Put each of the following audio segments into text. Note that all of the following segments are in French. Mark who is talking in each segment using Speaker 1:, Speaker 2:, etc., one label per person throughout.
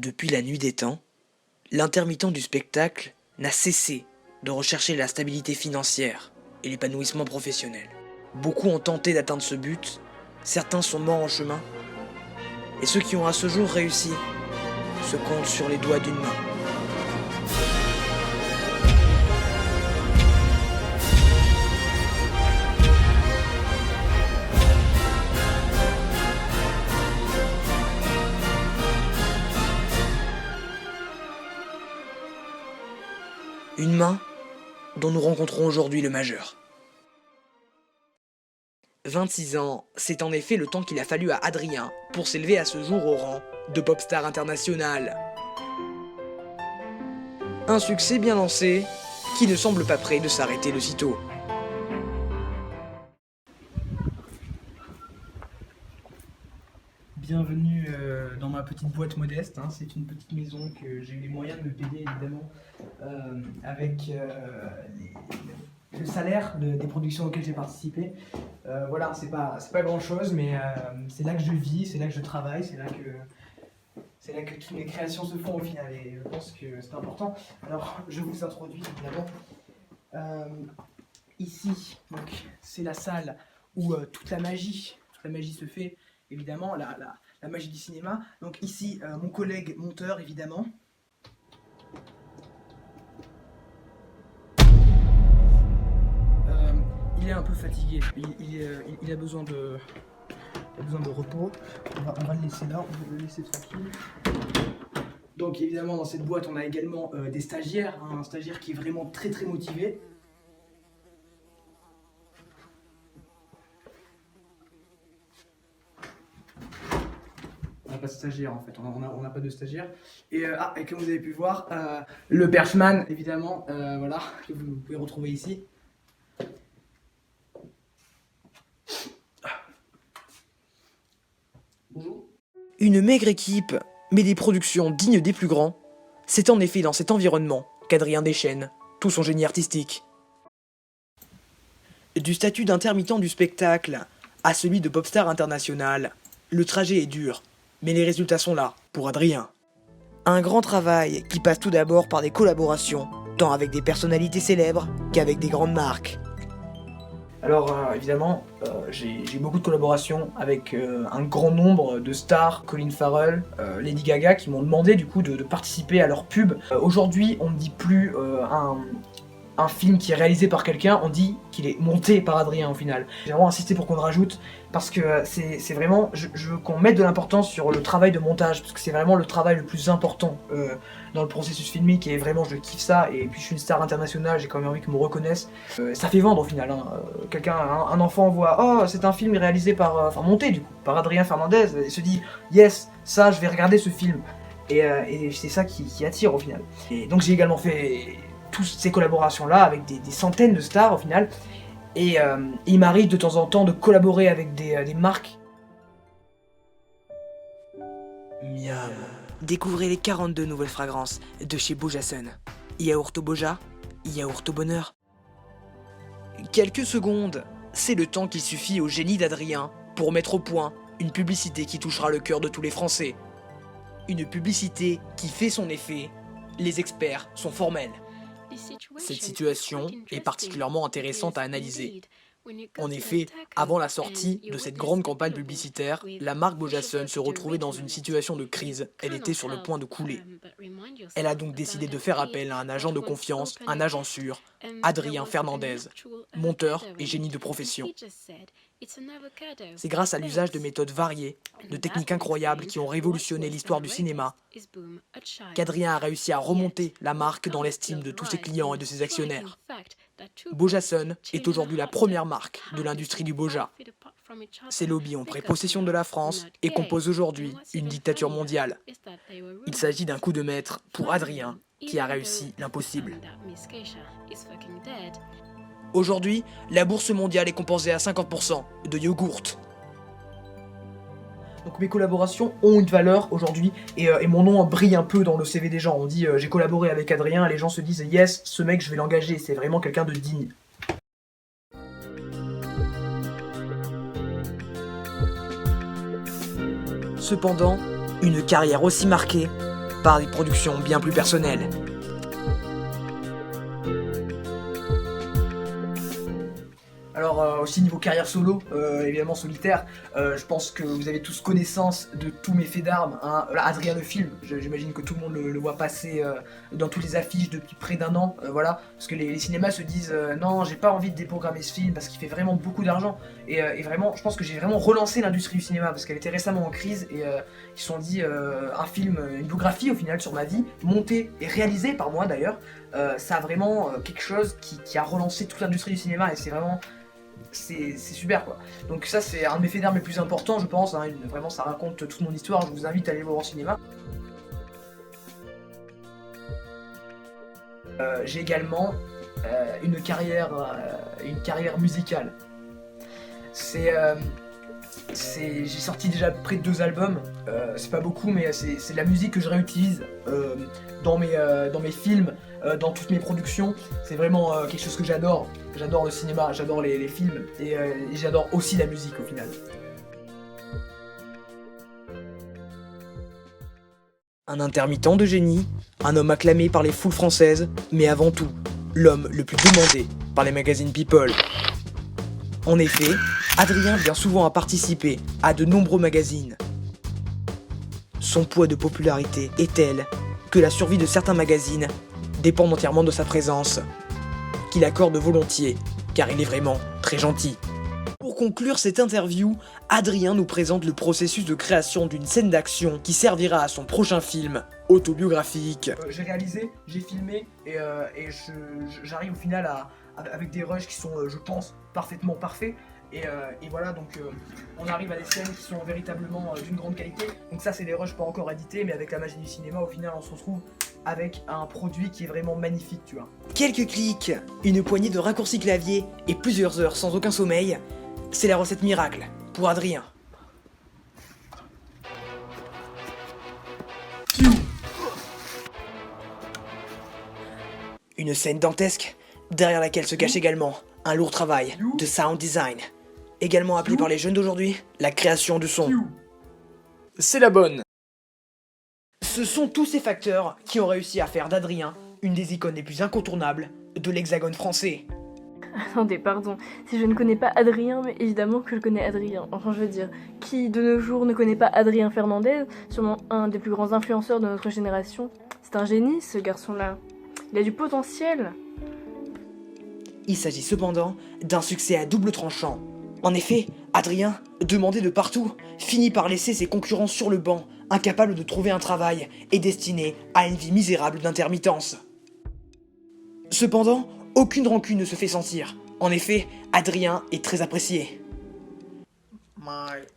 Speaker 1: Depuis la nuit des temps, l'intermittent du spectacle n'a cessé de rechercher la stabilité financière et l'épanouissement professionnel. Beaucoup ont tenté d'atteindre ce but, certains sont morts en chemin, et ceux qui ont à ce jour réussi se comptent sur les doigts d'une main. Une main dont nous rencontrons aujourd'hui le majeur. 26 ans, c'est en effet le temps qu'il a fallu à Adrien pour s'élever à ce jour au rang de popstar international. Un succès bien lancé qui ne semble pas prêt de s'arrêter de sitôt.
Speaker 2: Bienvenue dans ma petite boîte modeste, hein. C'est une petite maison que j'ai eu les moyens de me payer évidemment avec le salaire des productions auxquelles j'ai participé. Voilà, c'est pas grand chose, mais c'est là que je vis, c'est là que je travaille, c'est là que toutes mes créations se font au final, et je pense que c'est important. Alors je vous introduis évidemment. Ici, donc, c'est la salle où toute la magie se fait. Évidemment, la magie du cinéma. Donc ici, mon collègue monteur, évidemment. Il est un peu fatigué, il a besoin de repos. On va le laisser là, on va le laisser tranquille. Donc évidemment, dans cette boîte, on a également des stagiaires, hein, un stagiaire qui est vraiment très très motivé. On n'a pas de stagiaire en fait, on n'a pas de stagiaire. Et comme vous avez pu voir, le perchman évidemment, voilà, que vous pouvez retrouver ici. Bonjour.
Speaker 1: Une maigre équipe, mais des productions dignes des plus grands. C'est en effet dans cet environnement qu'Adrien déchaîne tout son génie artistique. Du statut d'intermittent du spectacle à celui de popstar international, le trajet est dur, mais les résultats sont là pour Adrien. Un grand travail qui passe tout d'abord par des collaborations, tant avec des personnalités célèbres qu'avec des grandes marques.
Speaker 2: Alors évidemment, j'ai beaucoup de collaborations avec un grand nombre de stars, Colin Farrell, Lady Gaga, qui m'ont demandé du coup de participer à leur pub. Aujourd'hui, on ne dit plus un film qui est réalisé par quelqu'un, on dit qu'il est monté par Adrien au final. J'ai vraiment insisté pour qu'on le rajoute, parce que c'est vraiment, je veux qu'on mette de l'importance sur le travail de montage, parce que c'est vraiment le travail le plus important dans le processus filmique, et vraiment je kiffe ça, et puis je suis une star internationale, j'ai quand même envie qu'on me reconnaisse. Ça fait vendre au final, hein. Un enfant voit, oh c'est un film réalisé par, monté du coup, par Adrien Fernandez, et se dit, yes, ça je vais regarder ce film. Et c'est ça qui attire au final. Et donc j'ai également fait toutes ces collaborations-là avec des centaines de stars au final. Et il m'arrive de temps en temps de collaborer avec des marques.
Speaker 1: Miam. Découvrez les 42 nouvelles fragrances de chez Bojason. Yaourt au Boja, yaourt au bonheur. Quelques secondes, c'est le temps qu'il suffit au génie d'Adrien pour mettre au point une publicité qui touchera le cœur de tous les Français. Une publicité qui fait son effet, les experts sont formels. Cette situation est particulièrement intéressante à analyser. En effet, avant la sortie de cette grande campagne publicitaire, la marque Bojason se retrouvait dans une situation de crise, elle était sur le point de couler. Elle a donc décidé de faire appel à un agent de confiance, un agent sûr, Adrien Fernandez, monteur et génie de profession. C'est grâce à l'usage de méthodes variées, de techniques incroyables qui ont révolutionné l'histoire du cinéma, qu'Adrien a réussi à remonter la marque dans l'estime de tous ses clients et de ses actionnaires. Bojason est aujourd'hui la première marque de l'industrie du Boja. Ces lobbies ont pris possession de la France et composent aujourd'hui une dictature mondiale. Il s'agit d'un coup de maître pour Adrien, qui a réussi l'impossible. Aujourd'hui, la bourse mondiale est composée à 50% de yogourt.
Speaker 2: Donc mes collaborations ont une valeur aujourd'hui, et mon nom brille un peu dans le CV des gens. On dit j'ai collaboré avec Adrien, et les gens se disent yes, ce mec je vais l'engager, c'est vraiment quelqu'un de digne.
Speaker 1: Cependant, une carrière aussi marquée par des productions bien plus personnelles.
Speaker 2: Alors aussi niveau carrière solo, évidemment solitaire, je pense que vous avez tous connaissance de tous mes faits d'armes, hein. Voilà, Adrien le film, j'imagine que tout le monde le voit passer dans toutes les affiches depuis près d'un an, voilà, parce que les cinémas se disent non, j'ai pas envie de déprogrammer ce film parce qu'il fait vraiment beaucoup d'argent, et vraiment, je pense que j'ai vraiment relancé l'industrie du cinéma parce qu'elle était récemment en crise, et ils se sont dit un film, une biographie au final sur ma vie, montée et réalisée par moi d'ailleurs, ça a vraiment quelque chose qui a relancé toute l'industrie du cinéma, et c'est vraiment... c'est super quoi. Donc ça c'est un de mes faits d'armes les plus importants je pense, hein. Vraiment ça raconte toute mon histoire, je vous invite à aller le voir au cinéma. J'ai également une carrière musicale. J'ai sorti déjà près de 2 albums, c'est pas beaucoup mais c'est de la musique que je réutilise dans mes films, dans toutes mes productions. C'est vraiment quelque chose que j'adore. J'adore le cinéma, j'adore les films et j'adore aussi la musique au final.
Speaker 1: Un intermittent de génie, un homme acclamé par les foules françaises, mais avant tout, l'homme le plus demandé par les magazines People. En effet, Adrien vient souvent à participer à de nombreux magazines. Son poids de popularité est tel que la survie de certains magazines dépend entièrement de sa présence, qu'il accorde volontiers, car il est vraiment très gentil. Pour conclure cette interview, Adrien nous présente le processus de création d'une scène d'action qui servira à son prochain film autobiographique.
Speaker 2: J'ai réalisé, j'ai filmé et j'arrive au final avec des rushs qui sont, je pense, parfaitement parfaits. Et voilà, donc on arrive à des scènes qui sont véritablement d'une grande qualité. Donc ça c'est des rushs pas encore édités, mais avec la magie du cinéma, au final on se retrouve avec un produit qui est vraiment magnifique, tu vois.
Speaker 1: Quelques clics, une poignée de raccourcis clavier et plusieurs heures sans aucun sommeil, c'est la recette miracle pour Adrien. Une scène dantesque, derrière laquelle se cache également un lourd travail de sound design, également appelé par les jeunes d'aujourd'hui la création de son. C'est la bonne. Ce sont tous ces facteurs qui ont réussi à faire d'Adrien une des icônes les plus incontournables de l'hexagone français.
Speaker 3: Attendez, pardon, si je ne connais pas Adrien, mais évidemment que je connais Adrien. Enfin, je veux dire, qui de nos jours ne connaît pas Adrien Fernandez, sûrement un des plus grands influenceurs de notre génération. C'est un génie, ce garçon-là. Il a du potentiel.
Speaker 1: Il s'agit cependant d'un succès à double tranchant. En effet, Adrien, demandé de partout, finit par laisser ses concurrents sur le banc, incapable de trouver un travail et destiné à une vie misérable d'intermittence. Cependant, aucune rancune ne se fait sentir. En effet, Adrien est très apprécié.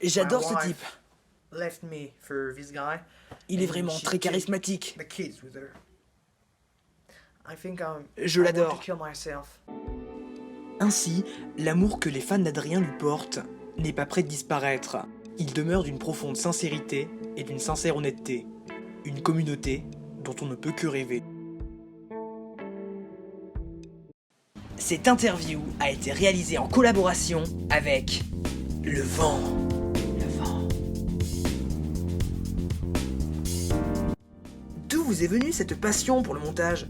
Speaker 1: J'adore ce type. Il est vraiment très charismatique. Je l'adore. Ainsi, l'amour que les fans d'Adrien lui portent n'est pas prêt de disparaître. Il demeure d'une profonde sincérité et d'une sincère honnêteté. Une communauté dont on ne peut que rêver. Cette interview a été réalisée en collaboration avec Le Vent. Le Vent. D'où vous est venue cette passion pour le montage ?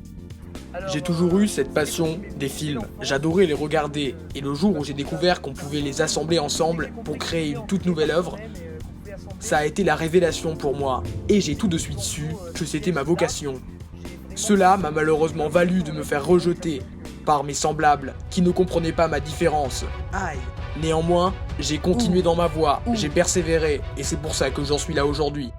Speaker 4: J'ai toujours eu cette passion des films, j'adorais les regarder, et le jour où j'ai découvert qu'on pouvait les assembler ensemble pour créer une toute nouvelle œuvre, ça a été la révélation pour moi, et j'ai tout de suite su que c'était ma vocation. Cela m'a malheureusement valu de me faire rejeter par mes semblables qui ne comprenaient pas ma différence.
Speaker 1: Aïe.
Speaker 4: Néanmoins, j'ai continué dans ma voie, j'ai persévéré, et c'est pour ça que j'en suis là aujourd'hui.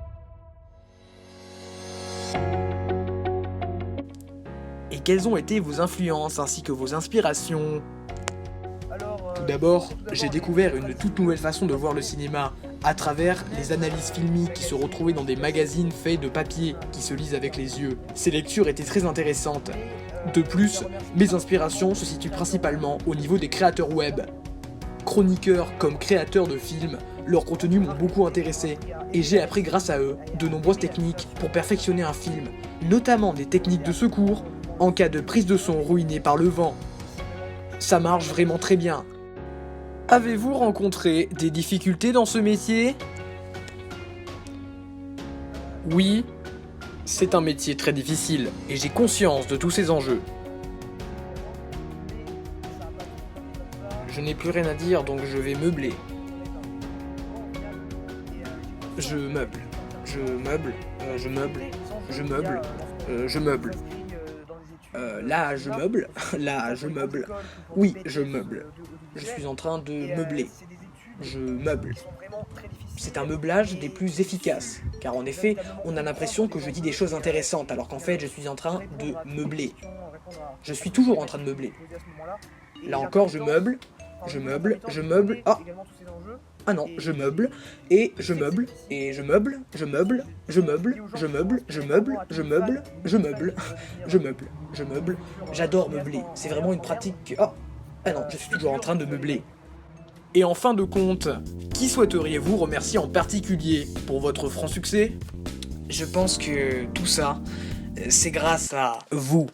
Speaker 1: Et quelles ont été vos influences ainsi que vos inspirations ?
Speaker 4: Tout d'abord, j'ai découvert une toute nouvelle façon de voir le cinéma, à travers les analyses filmiques qui se retrouvaient dans des magazines faits de papier qui se lisent avec les yeux. Ces lectures étaient très intéressantes. De plus, mes inspirations se situent principalement au niveau des créateurs web. Chroniqueurs comme créateurs de films, leurs contenus m'ont beaucoup intéressé, et j'ai appris grâce à eux de nombreuses techniques pour perfectionner un film, notamment des techniques de secours en cas de prise de son ruinée par le vent. Ça marche vraiment très bien. Avez-vous rencontré des difficultés dans ce métier ? Oui, C'est un métier très difficile, et j'ai conscience de tous ces enjeux. Je n'ai plus rien à dire, donc je vais meubler. Je meuble. Je meuble. Je meuble. Je meuble. Je meuble. Là, je meuble. Là, je meuble. Oui, je meuble. Je suis en train de meubler. Je meuble. C'est un meublage des plus efficaces, car en effet, on a l'impression que je dis des choses intéressantes, alors qu'en fait, je suis en train de meubler. Je suis toujours en train de meubler. Là encore, je meuble. Je meuble. Je meuble. Ah non, je meuble, et je meuble, et je meuble, je meuble, je meuble, je meuble, je meuble, je meuble, je meuble, je meuble, je meuble. J'adore meubler, c'est vraiment une pratique... Oh, ah non, je suis toujours en train de meubler. Et en fin de compte, qui souhaiteriez-vous remercier en particulier pour votre franc succès?
Speaker 1: Je pense que tout ça, c'est grâce à vous.